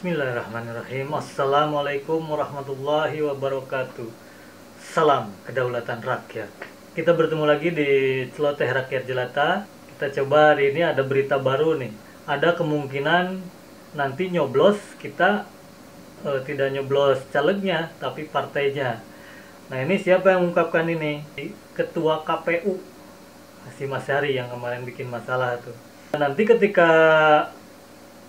Bismillahirrahmanirrahim. Assalamualaikum warahmatullahi wabarakatuh. Salam kedaulatan rakyat. Kita bertemu lagi di Celoteh Rakyat Jelata. Kita coba hari ini ada berita baru nih. Ada kemungkinan nanti nyoblos kita tidak nyoblos calegnya tapi partainya. Nah, ini siapa yang mengungkapkan ini? Ketua KPU Hasyim Asyari yang kemarin bikin masalah tuh. Nanti ketika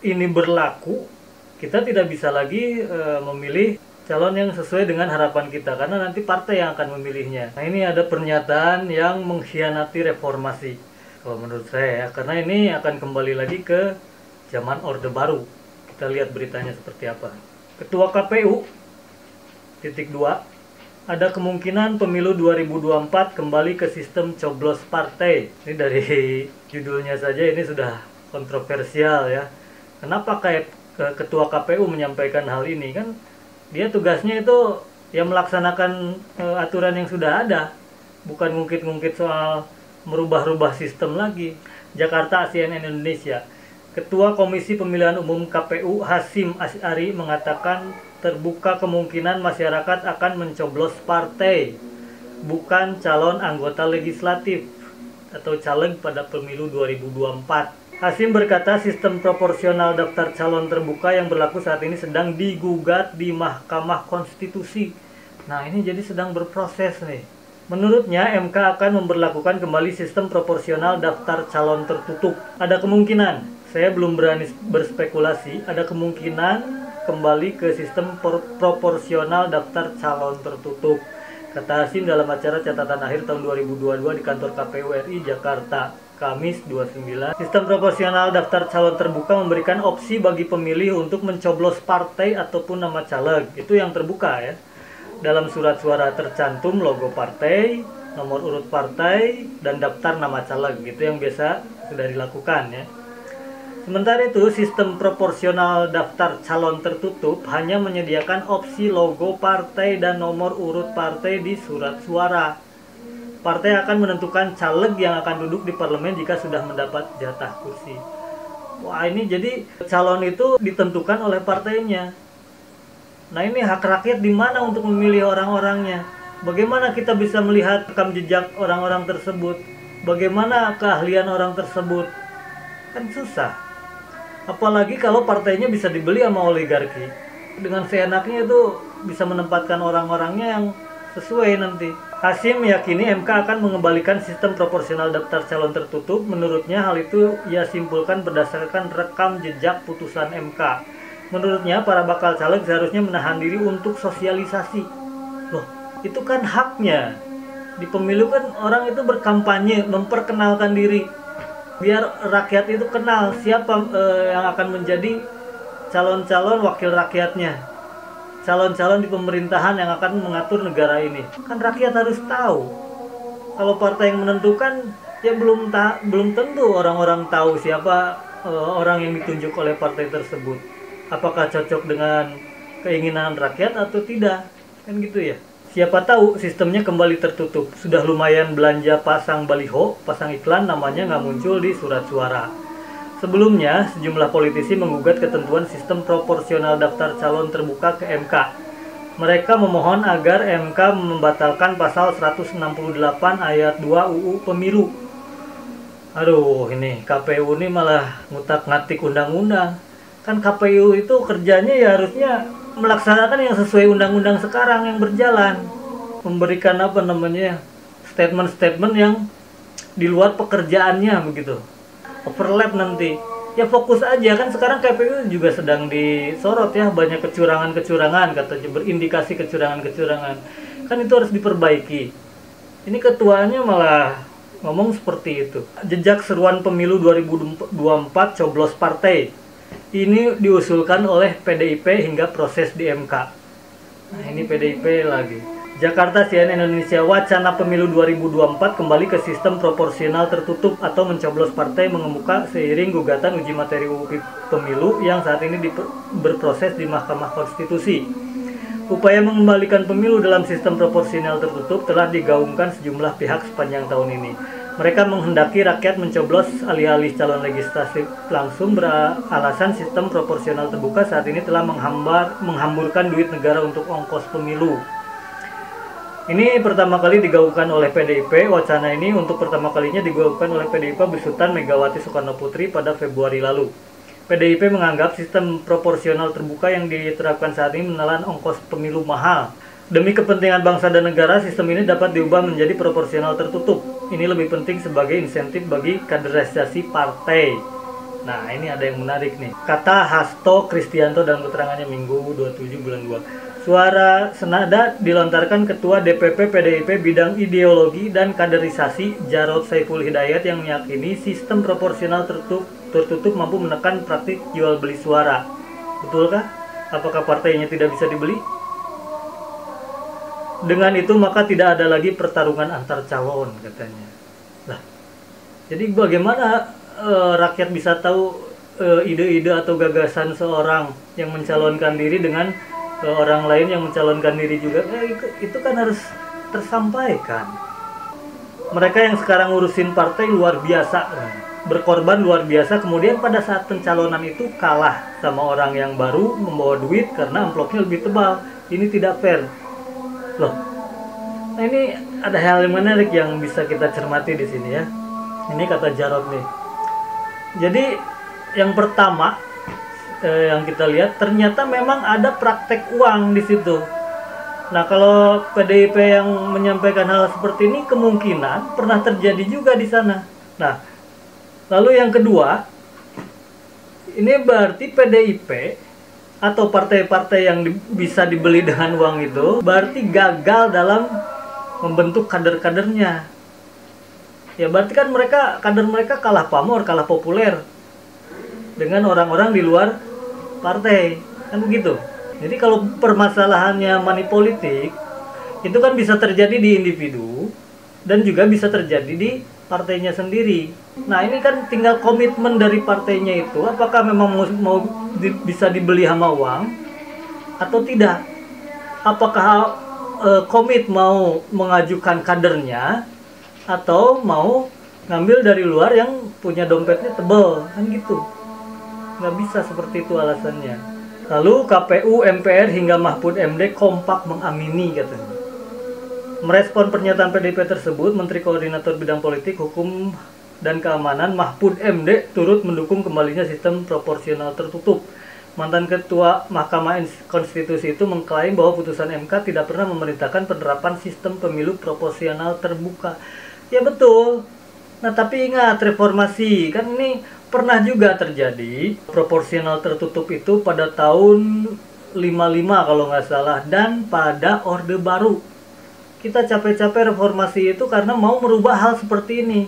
ini berlaku, kita tidak bisa lagi memilih calon yang sesuai dengan harapan kita, karena nanti partai yang akan memilihnya. Nah, ini ada pernyataan yang mengkhianati reformasi kalau menurut saya ya, karena ini akan kembali lagi ke zaman Orde Baru. Kita lihat beritanya seperti apa. Ketua KPU titik 2, ada kemungkinan pemilu 2024 kembali ke sistem coblos partai. Ini dari judulnya saja ini sudah kontroversial ya. Kenapa Ketua KPU menyampaikan hal ini? Kan dia tugasnya itu yang melaksanakan aturan yang sudah ada, bukan ngungkit-ngungkit soal merubah-rubah sistem lagi. Jakarta, CNN Indonesia. Ketua Komisi Pemilihan Umum KPU Hasyim Asyari mengatakan terbuka kemungkinan masyarakat akan mencoblos partai, bukan calon anggota legislatif atau caleg pada pemilu 2024. Hasyim berkata sistem proporsional daftar calon terbuka yang berlaku saat ini sedang digugat di Mahkamah Konstitusi. Nah, ini jadi sedang berproses nih. Menurutnya, MK akan memberlakukan kembali sistem proporsional daftar calon tertutup. Ada kemungkinan, saya belum berani berspekulasi, ada kemungkinan kembali ke sistem proporsional daftar calon tertutup, kata Hasyim dalam acara catatan akhir tahun 2022 di kantor KPU RI Jakarta, Kamis 29. Sistem proporsional daftar calon terbuka memberikan opsi bagi pemilih untuk mencoblos partai ataupun nama caleg. Itu yang terbuka ya. Dalam surat suara tercantum logo partai, nomor urut partai, dan daftar nama caleg. Itu yang biasa sudah dilakukan ya. Sementara itu, sistem proporsional daftar calon tertutup hanya menyediakan opsi logo partai dan nomor urut partai di surat suara. Partai akan menentukan caleg yang akan duduk di parlemen jika sudah mendapat jatah kursi. Wah, ini jadi calon itu ditentukan oleh partainya. Nah, ini hak rakyat di mana untuk memilih orang-orangnya? Bagaimana kita bisa melihat rekam jejak orang-orang tersebut? Bagaimana keahlian orang tersebut? Kan susah. Apalagi kalau partainya bisa dibeli sama oligarki. Dengan seenaknya itu bisa menempatkan orang-orangnya yang sesuai nanti. Hasyim meyakini MK akan mengembalikan sistem proporsional daftar calon tertutup. Menurutnya hal itu ia simpulkan berdasarkan rekam jejak putusan MK. Menurutnya para bakal caleg seharusnya menahan diri untuk sosialisasi. Loh, itu kan haknya. Di pemilu kan orang itu berkampanye, memperkenalkan diri. Biar rakyat itu kenal siapa yang akan menjadi calon-calon wakil rakyatnya, calon-calon di pemerintahan yang akan mengatur negara ini. Kan rakyat harus tahu. Kalau partai yang menentukan, ya belum tentu orang-orang tahu siapa orang yang ditunjuk oleh partai tersebut. Apakah cocok dengan keinginan rakyat atau tidak? Kan gitu ya. Siapa tahu sistemnya kembali tertutup. Sudah lumayan belanja pasang baliho, pasang iklan, namanya nggak muncul di surat suara. Sebelumnya, sejumlah politisi menggugat ketentuan sistem proporsional daftar calon terbuka ke MK. Mereka memohon agar MK membatalkan pasal 168 ayat 2 UU Pemilu. Aduh, ini KPU ini malah ngutak-ngatik undang-undang. Kan KPU itu kerjanya ya harusnya melaksanakan yang sesuai undang-undang sekarang yang berjalan. Memberikan statement-statement yang di luar pekerjaannya begitu. Overlap nanti. Ya fokus aja, kan sekarang KPU juga sedang disorot ya, banyak kecurangan-kecurangan, katanya berindikasi kecurangan-kecurangan. Kan itu harus diperbaiki. Ini ketuanya malah ngomong seperti itu. Jejak seruan pemilu 2024 coblos partai. Ini diusulkan oleh PDIP hingga proses di MK. Nah, ini PDIP lagi. Jakarta, CNN Indonesia. Wacana pemilu 2024 kembali ke sistem proporsional tertutup atau mencoblos partai mengemuka seiring gugatan uji materi UU Pemilu yang saat ini berproses di Mahkamah Konstitusi. Upaya mengembalikan pemilu dalam sistem proporsional tertutup telah digaungkan sejumlah pihak sepanjang tahun ini. Mereka menghendaki rakyat mencoblos alih-alih calon legislatif langsung, beralasan sistem proporsional terbuka saat ini telah menghamburkan duit negara untuk ongkos pemilu. Ini pertama kali digaungkan oleh PDIP. Wacana ini untuk pertama kalinya digaungkan oleh PDIP besutan Megawati Soekarnoputri pada Februari lalu. PDIP menganggap sistem proporsional terbuka yang diterapkan saat ini menelan ongkos pemilu mahal. Demi kepentingan bangsa dan negara, sistem ini dapat diubah menjadi proporsional tertutup. Ini lebih penting sebagai insentif bagi kaderisasi partai. Nah, ini ada yang menarik nih. Kata Hasto Kristianto dalam keterangannya Minggu 27 bulan 2. Suara senada dilontarkan Ketua DPP PDIP bidang ideologi dan kaderisasi Jarod Saiful Hidayat yang meyakini sistem proporsional tertutup mampu menekan praktik jual beli suara. Betulkah? Apakah partainya tidak bisa dibeli? Dengan itu maka tidak ada lagi pertarungan antar calon, katanya. Nah, jadi bagaimana rakyat bisa tahu ide-ide atau gagasan seorang yang mencalonkan diri dengan orang lain yang mencalonkan diri juga? Itu kan harus tersampaikan. Mereka yang sekarang ngurusin partai luar biasa, berkorban luar biasa, kemudian pada saat pencalonan itu kalah sama orang yang baru membawa duit karena amplopnya lebih tebal. Ini tidak fair loh. Nah, ini ada hal yang menarik yang bisa kita cermati di sini ya. Ini kata Jarod nih. Jadi yang pertama yang kita lihat, ternyata memang ada praktek uang di situ. Nah, kalau PDIP yang menyampaikan hal seperti ini kemungkinan pernah terjadi juga di sana. Nah, lalu yang kedua, ini berarti PDIP atau partai-partai yang bisa dibeli dengan uang itu berarti gagal dalam membentuk kader-kadernya. Ya berarti kan kader mereka kalah pamor, kalah populer dengan orang-orang di luar partai, kan begitu. Jadi kalau permasalahannya money politik itu kan bisa terjadi di individu dan juga bisa terjadi di partainya sendiri. Nah, ini kan tinggal komitmen dari partainya itu, apakah memang bisa dibeli sama uang atau tidak. Apakah komit mau mengajukan kadernya atau mau ngambil dari luar yang punya dompetnya tebal, kan gitu. Nggak bisa seperti itu alasannya. Lalu KPU, MPR hingga Mahfud MD kompak mengamini, katanya. Merespon pernyataan PDIP tersebut, Menteri Koordinator Bidang Politik, Hukum, dan Keamanan Mahfud MD turut mendukung kembalinya sistem proporsional tertutup. Mantan Ketua Mahkamah Konstitusi itu mengklaim bahwa putusan MK tidak pernah memerintahkan penerapan sistem pemilu proporsional terbuka. Ya betul. Nah, tapi ingat, reformasi kan ini pernah juga terjadi proporsional tertutup itu pada tahun 55 kalau nggak salah, dan pada Orde Baru. Kita capek-capek reformasi itu karena mau merubah hal seperti ini.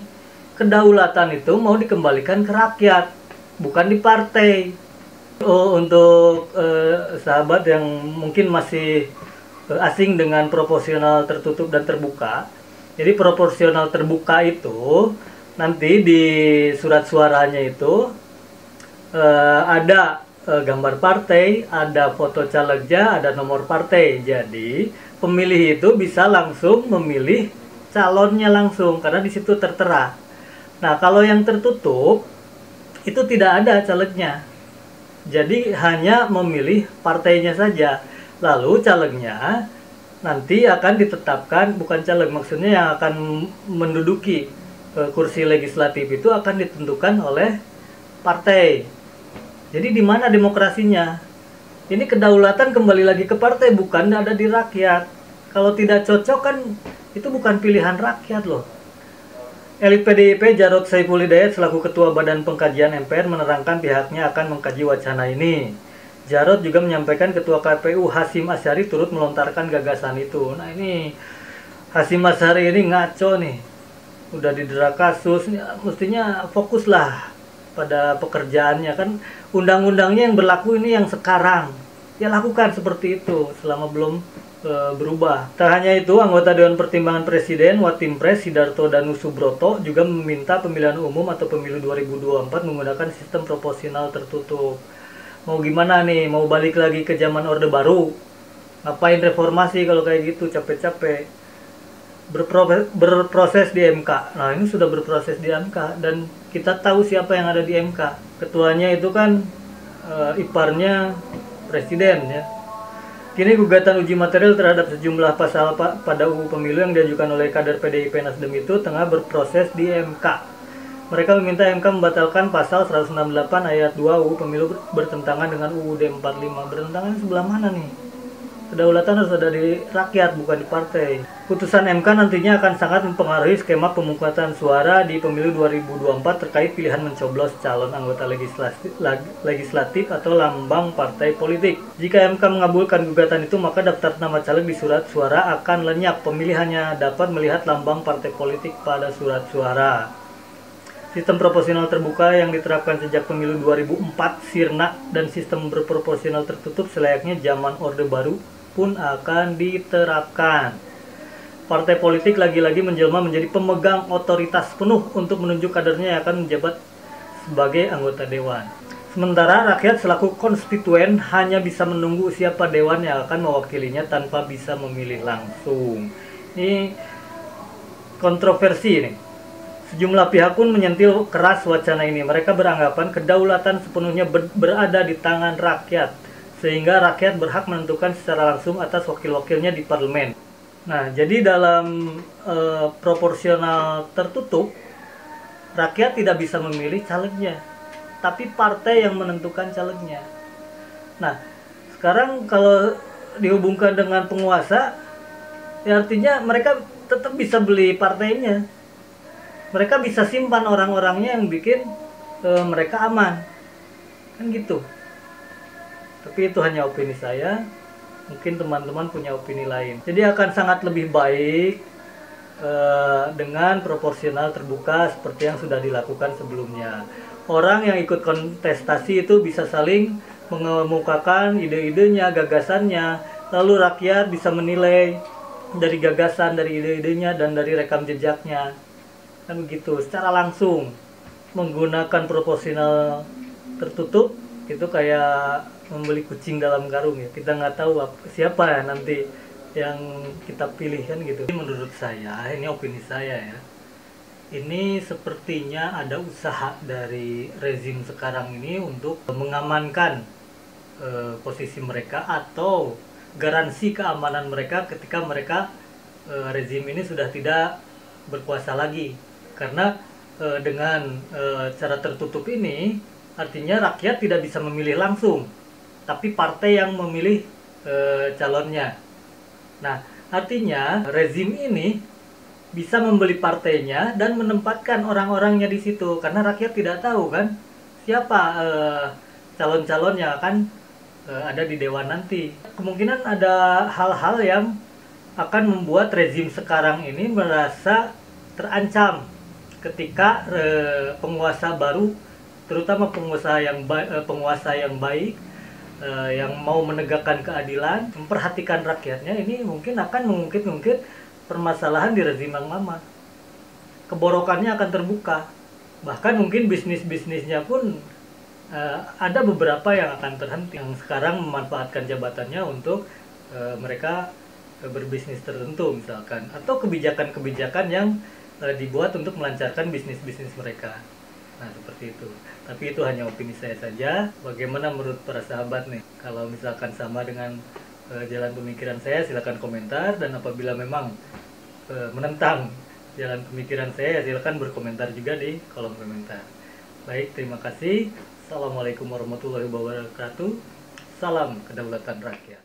Kedaulatan itu mau dikembalikan ke rakyat, bukan di partai. Untuk sahabat yang mungkin masih asing dengan proporsional tertutup dan terbuka, jadi proporsional terbuka itu nanti di surat suaranya itu ada gambar partai, ada foto calegnya, ada nomor partai. Jadi pemilih itu bisa langsung memilih calonnya langsung karena di situ tertera. Nah, kalau yang tertutup itu tidak ada calegnya. Jadi hanya memilih partainya saja. Lalu calegnya nanti akan ditetapkan, bukan caleg maksudnya, yang akan menduduki kursi legislatif itu akan ditentukan oleh partai. Jadi di mana demokrasinya? Ini kedaulatan kembali lagi ke partai, bukan ada di rakyat. Kalau tidak cocok kan itu bukan pilihan rakyat loh. Elit PDIP Jarod Saiful Hidayat selaku Ketua Badan Pengkajian MPR menerangkan pihaknya akan mengkaji wacana ini. Jarod juga menyampaikan Ketua KPU Hasyim Asyari turut melontarkan gagasan itu. Nah, ini Hasyim Asyari ini ngaco nih. Udah didera kasus, mestinya fokuslah pada pekerjaannya, kan undang-undangnya yang berlaku ini yang sekarang. Ya lakukan seperti itu selama belum berubah. Tak hanya itu, anggota Dewan Pertimbangan Presiden Watimpres Sidarto Danu Subroto juga meminta pemilihan umum atau pemilu 2024 menggunakan sistem proporsional tertutup. Mau gimana nih? Mau balik lagi ke zaman Orde Baru? Ngapain reformasi kalau kayak gitu? Capek-capek. berproses di MK. Nah, ini sudah berproses di MK dan kita tahu siapa yang ada di MK. Ketuanya itu kan iparnya presiden ya. Kini gugatan uji material terhadap sejumlah pasal pada UU Pemilu yang diajukan oleh kader PDIP Nasdem itu tengah berproses di MK. Mereka meminta MK membatalkan pasal 168 ayat 2 UU Pemilu bertentangan dengan UUD 45. Bertentangan sebelah mana nih? Kedaulatan harus ada di rakyat, bukan di partai. Putusan MK nantinya akan sangat mempengaruhi skema pemungutan suara di pemilu 2024 terkait pilihan mencoblos calon anggota legislatif atau lambang partai politik. Jika MK mengabulkan gugatan itu, maka daftar nama caleg di surat suara akan lenyap. Pemilih hanya dapat melihat lambang partai politik pada surat suara. Sistem proporsional terbuka yang diterapkan sejak pemilu 2004 sirna dan sistem berproporsional tertutup selayaknya zaman Orde Baru pun akan diterapkan. Partai politik lagi-lagi menjelma menjadi pemegang otoritas penuh untuk menunjuk kadernya yang akan menjabat sebagai anggota dewan. Sementara rakyat selaku konstituen hanya bisa menunggu siapa dewan yang akan mewakilinya tanpa bisa memilih langsung. Ini kontroversi nih. Sejumlah pihak pun menyentil keras wacana ini. Mereka beranggapan kedaulatan sepenuhnya berada di tangan rakyat, sehingga rakyat berhak menentukan secara langsung atas wakil-wakilnya di parlemen. Nah, jadi dalam proporsional tertutup, rakyat tidak bisa memilih calegnya, tapi partai yang menentukan calegnya. Nah, sekarang kalau dihubungkan dengan penguasa, ya artinya mereka tetap bisa beli partainya. Mereka bisa simpan orang-orangnya yang bikin mereka aman, kan gitu. Tapi itu hanya opini saya, mungkin teman-teman punya opini lain. Jadi akan sangat lebih baik dengan proporsional terbuka seperti yang sudah dilakukan sebelumnya. Orang yang ikut kontestasi itu bisa saling mengemukakan ide-idenya, gagasannya, lalu rakyat bisa menilai dari gagasan, dari ide-idenya, dan dari rekam jejaknya. Kan begitu, secara langsung. Menggunakan proporsional tertutup itu kayak membeli kucing dalam karung ya. Kita nggak tahu siapa ya nanti yang kita pilih, kan gitu. Menurut saya, ini opini saya ya, ini sepertinya ada usaha dari rezim sekarang ini untuk mengamankan posisi mereka atau garansi keamanan mereka ketika mereka rezim ini sudah tidak berkuasa lagi. Karena dengan cara tertutup ini artinya rakyat tidak bisa memilih langsung, tapi partai yang memilih calonnya. Nah, artinya rezim ini bisa membeli partainya dan menempatkan orang-orangnya di situ, karena rakyat tidak tahu kan siapa calon-calon yang akan ada di dewan nanti. Kemungkinan ada hal-hal yang akan membuat rezim sekarang ini merasa terancam ketika penguasa baru, terutama penguasa yang baik, yang mau menegakkan keadilan, memperhatikan rakyatnya, ini mungkin akan mengungkit permasalahan di rezim yang lama. Keborokannya akan terbuka. Bahkan mungkin bisnis-bisnisnya pun ada beberapa yang akan terhenti, yang sekarang memanfaatkan jabatannya untuk mereka berbisnis tertentu misalkan, atau kebijakan-kebijakan yang dibuat untuk melancarkan bisnis-bisnis mereka. Nah, seperti itu. Tapi itu hanya opini saya saja. Bagaimana menurut para sahabat nih? Kalau misalkan sama dengan jalan pemikiran saya, silakan komentar, dan apabila memang menentang jalan pemikiran saya, silakan berkomentar juga di kolom komentar. Baik, terima kasih. Assalamualaikum warahmatullahi wabarakatuh. Salam kedaulatan rakyat.